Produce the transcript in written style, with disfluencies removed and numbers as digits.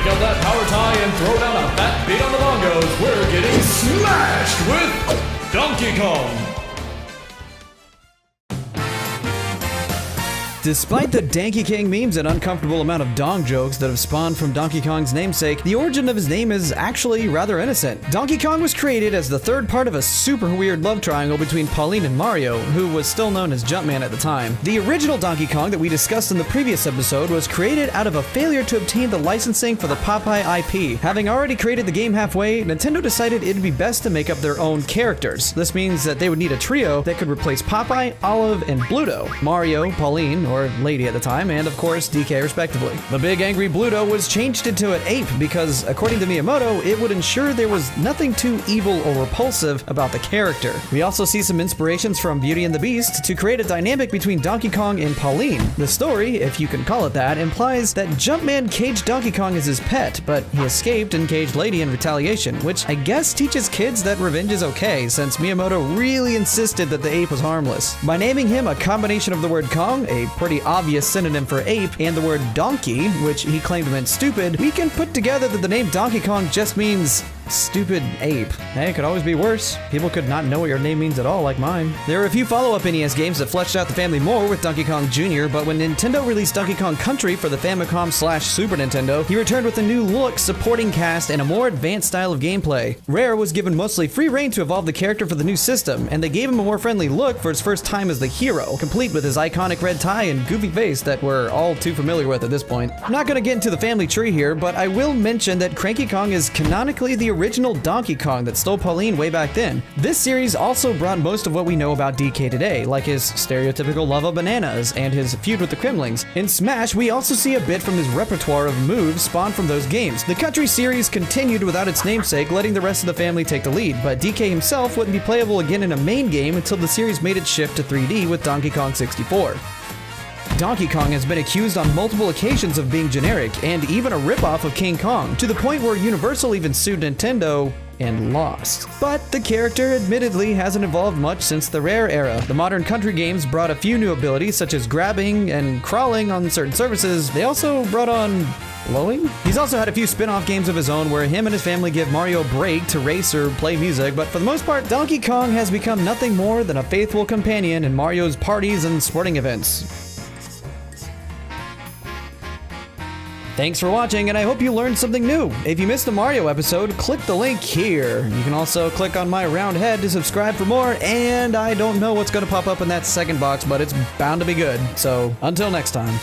break out that power tie and throw down a fat beat on the bongos. We're getting smashed with Donkey Kong. Despite the Donkey Kong memes and uncomfortable amount of dong jokes that have spawned from Donkey Kong's namesake, the origin of his name is actually rather innocent. Donkey Kong was created as the third part of a super weird love triangle between Pauline and Mario, who was still known as Jumpman at the time. The original Donkey Kong that we discussed in the previous episode was created out of a failure to obtain the licensing for the Popeye IP. Having already created the game halfway, Nintendo decided it'd be best to make up their own characters. This means that they would need a trio that could replace Popeye, Olive, and Bluto. Mario, Pauline, or Lady at the time, and of course DK respectively. The big angry Bluto was changed into an ape because, according to Miyamoto, it would ensure there was nothing too evil or repulsive about the character. We also see some inspirations from Beauty and the Beast to create a dynamic between Donkey Kong and Pauline. The story, if you can call it that, implies that Jumpman caged Donkey Kong as his pet, but he escaped and caged Lady in retaliation, which I guess teaches kids that revenge is okay, since Miyamoto really insisted that the ape was harmless. By naming him a combination of the word Kong, a pretty obvious synonym for ape, and the word donkey, which he claimed meant stupid, we can put together that the name Donkey Kong just means stupid ape. Hey, it could always be worse. People could not know what your name means at all, like mine. There are a few follow-up NES games that fleshed out the family more with Donkey Kong Jr., but when Nintendo released Donkey Kong Country for the Famicom/Super Nintendo, he returned with a new look, supporting cast, and a more advanced style of gameplay. Rare was given mostly free reign to evolve the character for the new system, and they gave him a more friendly look for his first time as the hero, complete with his iconic red tie and goofy face that we're all too familiar with at this point. I'm not gonna get into the family tree here, but I will mention that Cranky Kong is canonically the original Donkey Kong that stole Pauline way back then. This series also brought most of what we know about DK today, like his stereotypical love of bananas and his feud with the Kremlings. In Smash, we also see a bit from his repertoire of moves spawned from those games. The Country series continued without its namesake, letting the rest of the family take the lead, but DK himself wouldn't be playable again in a main game until the series made its shift to 3D with Donkey Kong 64. Donkey Kong has been accused on multiple occasions of being generic, and even a ripoff of King Kong, to the point where Universal even sued Nintendo and lost. But the character admittedly hasn't evolved much since the Rare era. The modern Country games brought a few new abilities such as grabbing and crawling on certain surfaces. They also brought on blowing? He's also had a few spin-off games of his own where him and his family give Mario a break to race or play music, but for the most part, Donkey Kong has become nothing more than a faithful companion in Mario's parties and sporting events. Thanks for watching, and I hope you learned something new. If you missed the Mario episode, click the link here. You can also click on my round head to subscribe for more, and I don't know what's going to pop up in that second box, but it's bound to be good. So, until next time.